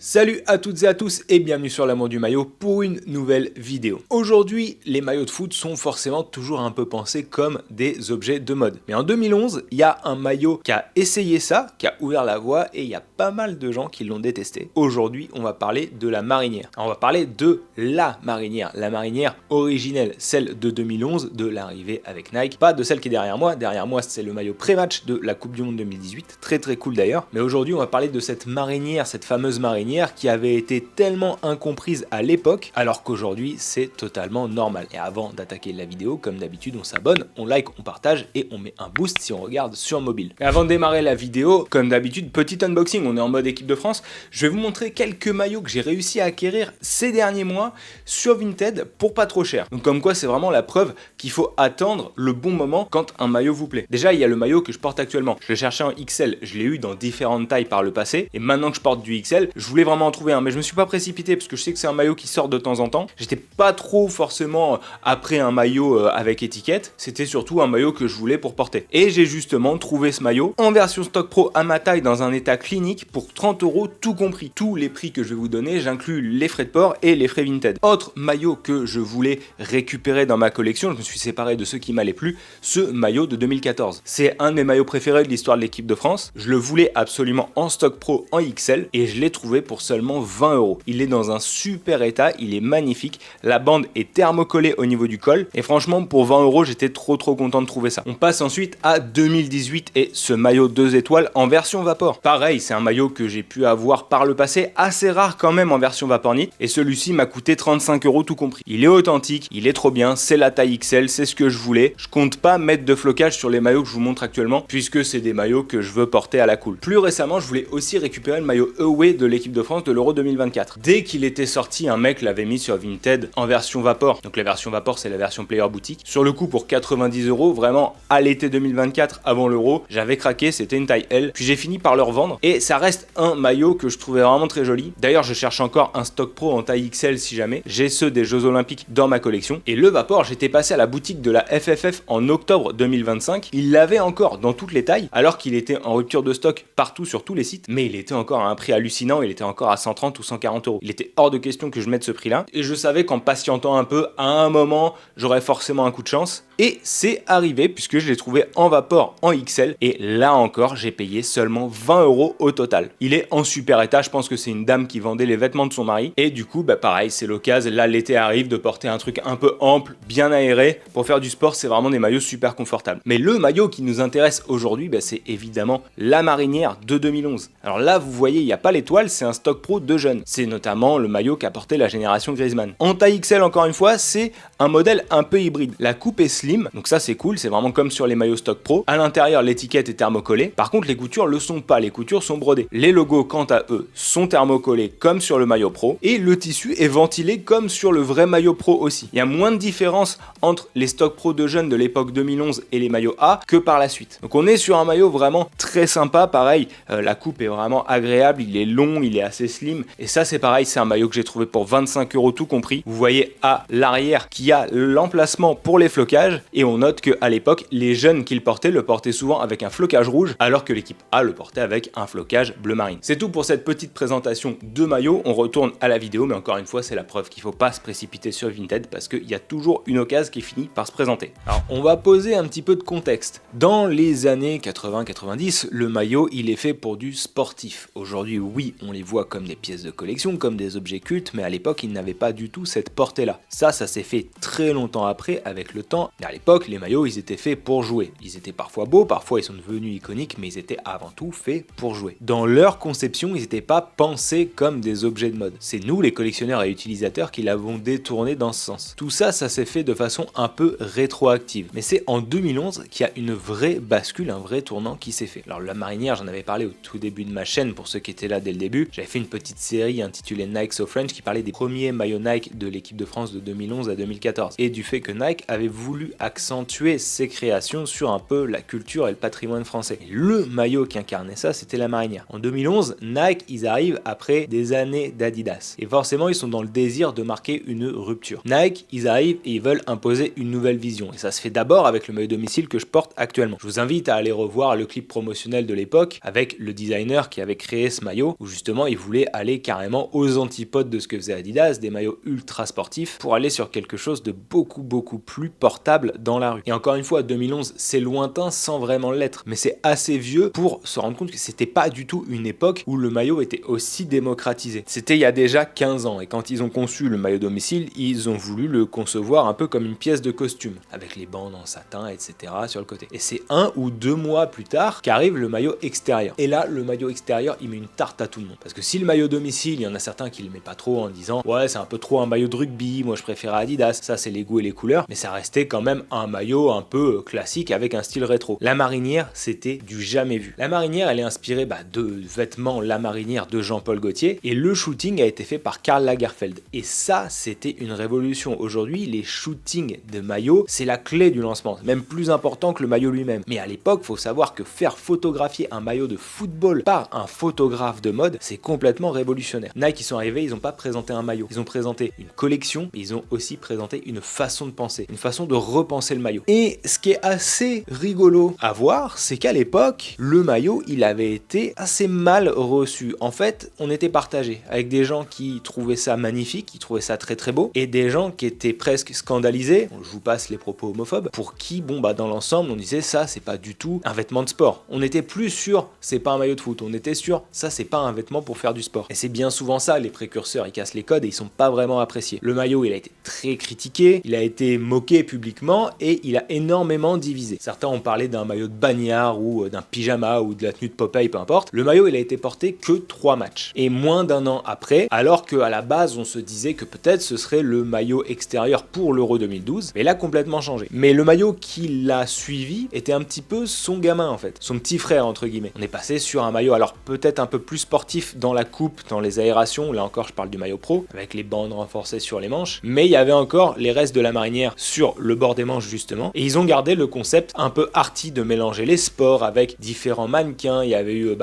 Salut à toutes et à tous et bienvenue sur l'amour du maillot pour une nouvelle vidéo. Aujourd'hui, les maillots de foot sont forcément toujours un peu pensés comme des objets de mode. Mais en 2011, il y a un maillot qui a essayé ça, qui a ouvert la voie et il y a pas mal de gens qui l'ont détesté. Aujourd'hui, on va parler de la marinière. Alors, on va parler de la marinière originelle, celle de 2011, de l'arrivée avec Nike, pas de celle qui est derrière moi. Derrière moi, c'est le maillot pré-match de la Coupe du Monde 2018, très cool d'ailleurs. Mais aujourd'hui, on va parler de cette marinière, cette fameuse marinière qui avait été tellement incomprise à l'époque, alors qu'aujourd'hui c'est totalement normal. Et avant d'attaquer la vidéo, comme d'habitude, on s'abonne, on like, on partage et on met un boost si on regarde sur mobile. Et avant de démarrer la vidéo, comme d'habitude, petit unboxing, on est en mode équipe de France, je vais vous montrer quelques maillots que j'ai réussi à acquérir ces derniers mois sur Vinted pour pas trop cher. Donc comme quoi c'est vraiment la preuve qu'il faut attendre le bon moment quand un maillot vous plaît. Déjà il y a le maillot que je porte actuellement, je le cherchais en XL, je l'ai eu dans différentes tailles par le passé, et maintenant que je porte du XL, je voulais vraiment en trouver un, mais je me suis pas précipité parce que je sais que c'est un maillot qui sort de temps en temps. J'étais pas trop forcément après un maillot avec étiquette, c'était surtout un maillot que je voulais pour porter. Et j'ai justement trouvé ce maillot en version stock pro à ma taille dans un état clinique pour 30 € tout compris. Tous les prix que je vais vous donner, j'inclus les frais de port et les frais Vinted. Autre maillot que je voulais récupérer dans ma collection, je me suis séparé de ceux qui m'allaient plus, ce maillot de 2014. C'est un de mes maillots préférés de l'histoire de l'équipe de France. Je le voulais absolument en stock pro en XL et je l'ai trouvé pour seulement 20 €. Il est dans un super état, il est magnifique, la bande est thermocollée au niveau du col et franchement pour 20 € j'étais trop content de trouver ça. On passe ensuite à 2018 et ce maillot 2 étoiles en version vapor. Pareil, c'est un maillot que j'ai pu avoir par le passé, assez rare quand même en version Vapornit, et celui-ci m'a coûté 35 € tout compris. Il est authentique, il est trop bien, c'est la taille XL, c'est ce que je voulais. Je compte pas mettre de flocage sur les maillots que je vous montre actuellement puisque c'est des maillots que je veux porter à la cool. Plus récemment, je voulais aussi récupérer le maillot Away de l'équipe de France de l'Euro 2024. Dès qu'il était sorti, un mec l'avait mis sur Vinted en version Vapor. Donc la version Vapor, c'est la version Player Boutique. Sur le coup, pour 90 €, vraiment à l'été 2024, avant l'Euro, j'avais craqué, c'était une taille L. Puis j'ai fini par le revendre et ça reste un maillot que je trouvais vraiment très joli. D'ailleurs, je cherche encore un stock pro en taille XL si jamais. J'ai ceux des Jeux Olympiques dans ma collection. Et le Vapor, j'étais passé à la boutique de la FFF en octobre 2025. Il l'avait encore dans toutes les tailles, alors qu'il était en rupture de stock partout sur tous les sites. Mais il était encore à un prix hallucinant, il était encore à 130 ou 140 €. Il était hors de question que je mette ce prix-là. Et je savais qu'en patientant un peu, à un moment, j'aurais forcément un coup de chance. Et c'est arrivé puisque je l'ai trouvé en Vapor en XL. Et là encore, j'ai payé seulement 20 € au total. Il est en super état. Je pense que c'est une dame qui vendait les vêtements de son mari. Et du coup, pareil, c'est l'occasion. Là, l'été arrive de porter un truc un peu ample, bien aéré. Pour faire du sport, c'est vraiment des maillots super confortables. Mais le maillot qui nous intéresse aujourd'hui, c'est évidemment la marinière de 2011. Alors là, vous voyez, il n'y a pas l'étoile, c'est un stock pro de jeunes. C'est notamment le maillot qu'a porté la génération Griezmann. En taille XL, encore une fois, c'est un modèle un peu hybride. La coupe est slim, donc ça c'est cool, c'est vraiment comme sur les maillots stock pro. À l'intérieur, l'étiquette est thermocollée. Par contre, les coutures le sont pas, les coutures sont brodées. Les logos, quant à eux, sont thermocollés comme sur le maillot pro et le tissu est ventilé comme sur le vrai maillot pro aussi. Il y a moins de différence entre les stock pro de jeunes de l'époque 2011 et les maillots A que par la suite. Donc on est sur un maillot vraiment très sympa, pareil, la coupe est vraiment agréable, il est long, il est assez slim et ça c'est pareil, c'est un maillot que j'ai trouvé pour 25 € tout compris. Vous voyez à l'arrière qu'il y a l'emplacement pour les flocages et on note qu'à l'époque les jeunes qui le portaient souvent avec un flocage rouge alors que l'équipe A le portait avec un flocage bleu marine. C'est tout pour cette petite présentation de maillot, on retourne à la vidéo, mais encore une fois c'est la preuve qu'il faut pas se précipiter sur Vinted parce qu'il y a toujours une occasion qui finit par se présenter. Alors on va poser un petit peu de contexte. Dans les années 80-90, le maillot il est fait pour du sportif. Aujourd'hui oui, on les voit comme des pièces de collection, comme des objets cultes, mais à l'époque ils n'avaient pas du tout cette portée-là. Ça s'est fait très longtemps après avec le temps. Mais à l'époque les maillots ils étaient faits pour jouer. Ils étaient parfois beaux, parfois ils sont devenus iconiques, mais ils étaient avant tout faits pour jouer. Dans leur conception, ils n'étaient pas pensés comme des objets de mode. C'est nous les collectionneurs et utilisateurs qui l'avons détourné dans ce sens. Tout ça, ça s'est fait de façon un peu rétroactive. Mais c'est en 2011 qu'il y a une vraie bascule, un vrai tournant qui s'est fait. Alors la marinière, j'en avais parlé au tout début de ma chaîne pour ceux qui étaient là dès le début. J'avais fait une petite série intitulée Nike So French qui parlait des premiers maillots Nike de l'équipe de France de 2011 à 2014 et du fait que Nike avait voulu accentuer ses créations sur un peu la culture et le patrimoine français. Et le maillot qui incarnait ça, c'était la marinière. En 2011, Nike, ils arrivent après des années d'Adidas. Et forcément, ils sont dans le désir de marquer une rupture. Nike, ils arrivent et ils veulent imposer une nouvelle vision. Et ça se fait d'abord avec le maillot domicile que je porte actuellement. Je vous invite à aller revoir le clip promotionnel de l'époque avec le designer qui avait créé ce maillot, où justement, il voulait aller carrément aux antipodes de ce que faisait Adidas, des maillots ultra sportifs, pour aller sur quelque chose de beaucoup plus portable dans la rue. Et encore une fois, 2011, c'est lointain sans vraiment l'être, mais c'est assez vieux pour se rendre compte que c'était pas du tout une époque où le maillot était aussi démocratisé. C'était il y a déjà 15 ans, et quand ils ont conçu le maillot domicile, ils ont voulu le concevoir un peu comme une pièce de costume, avec les bandes en satin, etc. sur le côté. Et c'est 1 ou 2 mois plus tard qu'arrive le maillot extérieur. Et là, le maillot extérieur, il met une tarte à tout le monde. Parce que si le maillot domicile, il y en a certains qui le mettent pas trop en disant « Ouais, c'est un peu trop un maillot de rugby, moi je préfère Adidas, ça c'est les goûts et les couleurs », mais ça restait quand même un maillot un peu classique avec un style rétro. La marinière, c'était du jamais vu. La marinière, elle est inspirée de vêtements La Marinière de Jean-Paul Gaultier, et le shooting a été fait par Karl Lagerfeld. Et ça, c'était une révolution. Aujourd'hui, les shootings de maillots, c'est la clé du lancement, même plus important que le maillot lui-même. Mais à l'époque, faut savoir que faire photographier un maillot de football par un photographe de mode, c'est complètement révolutionnaire. Nike, ils sont arrivés, ils n'ont pas présenté un maillot, ils ont présenté une collection, mais ils ont aussi présenté une façon de penser, une façon de repenser le maillot. Et ce qui est assez rigolo à voir, c'est qu'à l'époque, le maillot, il avait été assez mal reçu. En fait, on était partagé avec des gens qui trouvaient ça magnifique, qui trouvaient ça très beau, et des gens qui étaient presque scandalisés, je vous passe les propos homophobes, pour qui, dans l'ensemble, on disait ça, c'est pas du tout un vêtement de sport. On était plus sûr, c'est pas un maillot de foot, on était sûr, ça, c'est pas un vêtement pour faire du sport. Et c'est bien souvent ça, les précurseurs, ils cassent les codes et ils sont pas vraiment appréciés. Le maillot, il a été très critiqué, il a été moqué publiquement et il a énormément divisé. Certains ont parlé d'un maillot de bagnard ou d'un pyjama ou de la tenue de Popeye, peu importe. Le maillot, il a été porté que 3 matchs. Et moins d'un an après, alors qu'à la base, on se disait que peut-être ce serait le maillot extérieur pour l'Euro 2012, mais il a complètement changé. Mais le maillot qui l'a suivi était un petit peu son gamin en fait, son petit frère entre guillemets. On est passé sur un maillot alors peut-être un peu plus sportif dans la coupe, dans les aérations, là encore je parle du maillot pro, avec les bandes renforcées sur les manches, mais il y avait encore les restes de la marinière sur le bord des manches justement, et ils ont gardé le concept un peu arty de mélanger les sports avec différents mannequins. Il y avait eu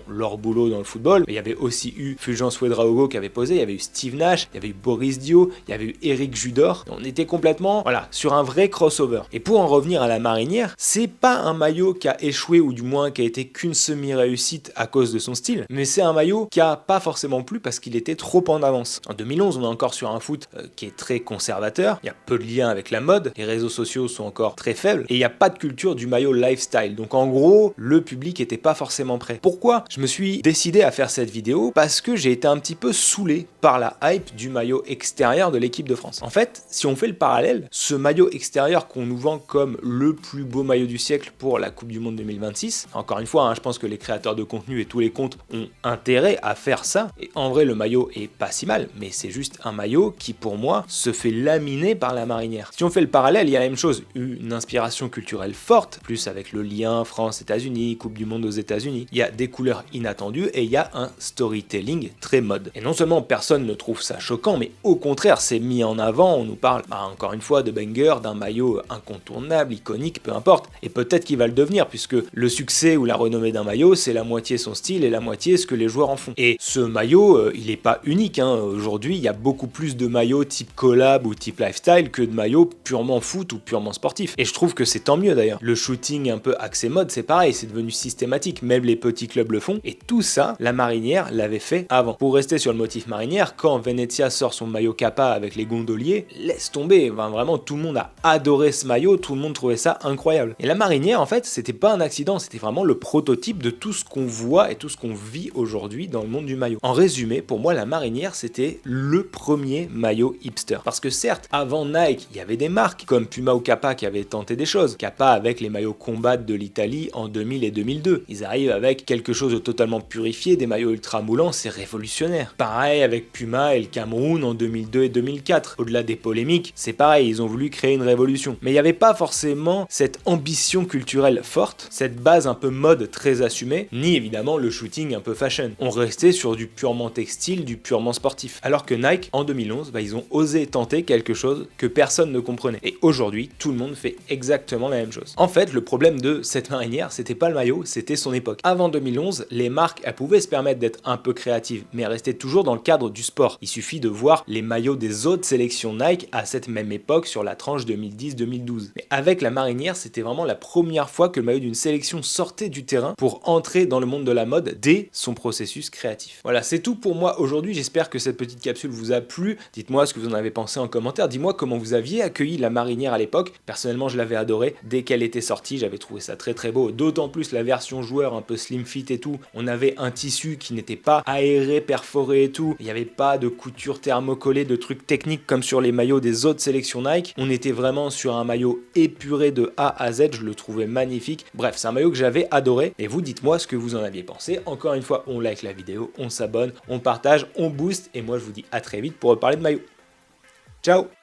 Laure Boulot dans le football, mais il y avait aussi eu Fulgence Ouedraogo qui avait posé, il y avait eu Steve Nash, il y avait eu Boris Dio, il y avait eu Éric Judor. On était complètement sur un vrai crossover. Et pour en revenir à la marinière, c'est pas un maillot qui a échoué ou du moins qui a été qu'une semi-réussite à cause de son style, mais c'est un maillot qui a pas forcément plu parce qu'il était trop en avance. En 2011, on est encore sur un foot qui est très conservateur, il y a peu de liens avec la mode, les réseaux sociaux sont encore très faibles et il n'y a pas de culture du maillot lifestyle. Donc en gros, le public était pas forcément prêt. Pourquoi je me suis décidé à faire cette vidéo? Parce que j'ai été un petit peu saoulé par la hype du maillot extérieur de l'équipe de France. En fait, si on fait le parallèle, ce maillot extérieur qu'on nous vend comme le plus beau maillot du siècle pour la Coupe du Monde 2026, encore une fois, je pense que les créateurs de contenu et tous les comptes ont intérêt à faire ça. Et en vrai, le maillot est pas si mal, mais c'est juste un maillot qui, pour moi, se fait laminer par la marinière. Si on fait le parallèle, il y a la même chose, une inspiration culturelle forte, plus avec le lien France-États-Unis, Coupe du Monde aux États-Unis. Il y a des couleurs inattendues et il y a un storytelling très mode. Et non seulement personne ne trouve ça choquant, mais au contraire, c'est mis en avant. On nous parle, encore une fois, de banger, d'un maillot incontournable, iconique, peu importe. Et peut-être qu'il va le devenir, puisque le succès ou la renommée d'un maillot, c'est la moitié son style et la moitié ce que les joueurs en font. Et ce maillot, il n'est pas unique. Aujourd'hui, il y a beaucoup plus de maillots type collab ou type lifestyle que de maillots purement foot ou purement sportif. Et je trouve que c'est tant mieux d'ailleurs. Le shooting un peu axé mode, c'est pareil, c'est devenu systématique. Même les petits clubs le font. Et tout ça, la marinière l'avait fait avant. Pour rester sur le motif marinière, quand Venezia sort son maillot Kappa avec les gondoliers, laisse tomber. Vraiment, tout le monde a adoré ce maillot, tout le monde trouvait ça incroyable. Et la marinière, en fait, c'était pas un accident, c'était vraiment le prototype de tout ce qu'on voit et tout ce qu'on vit aujourd'hui dans le monde du maillot. En résumé, pour moi, la marinière, c'était le premier maillot hipster. Parce que certes, avant Nike, il y avait des marques comme Puma ou Kappa qui avaient tenté des choses. Kappa avec les maillots combat de l'Italie en 2000 et 2002. Ils arrivent avec quelque chose de totalement purifié, des maillots ultra moulants, c'est révolutionnaire. Pareil avec Puma et le Cameroun en 2002 et 2004. Au-delà des polémiques, c'est pareil, ils ont voulu créer une révolution. Mais il n'y avait pas forcément cette ambition culturelle forte, cette base un peu mode très assumée, ni évidemment le shooting un peu fashion. On restait sur du purement textile, du purement sportif. Alors que Nike, en 2011, ils ont osé tenter quelque chose que personne ne comprenait. Et aujourd'hui, aujourd'hui, tout le monde fait exactement la même chose. En fait, le problème de cette marinière, c'était pas le maillot, c'était son époque. Avant 2011, les marques, elles pouvaient se permettre d'être un peu créatives, mais elles restaient toujours dans le cadre du sport. Il suffit de voir les maillots des autres sélections Nike à cette même époque sur la tranche 2010-2012. Mais avec la marinière, c'était vraiment la première fois que le maillot d'une sélection sortait du terrain pour entrer dans le monde de la mode dès son processus créatif. Voilà, c'est tout pour moi aujourd'hui. J'espère que cette petite capsule vous a plu. Dites-moi ce que vous en avez pensé en commentaire. Dis-moi comment vous aviez accueilli la marinière à l'époque. Personnellement, je l'avais adoré. Dès qu'elle était sortie, j'avais trouvé ça très très beau. D'autant plus la version joueur un peu slim fit et tout. On avait un tissu qui n'était pas aéré, perforé et tout. Il n'y avait pas de couture thermocollée, de trucs techniques comme sur les maillots des autres sélections Nike. On était vraiment sur un maillot épuré de A à Z. Je le trouvais magnifique. Bref, c'est un maillot que j'avais adoré. Et vous, dites-moi ce que vous en aviez pensé. Encore une fois, on like la vidéo, on s'abonne, on partage, on booste. Et moi, je vous dis à très vite pour reparler de maillot. Ciao!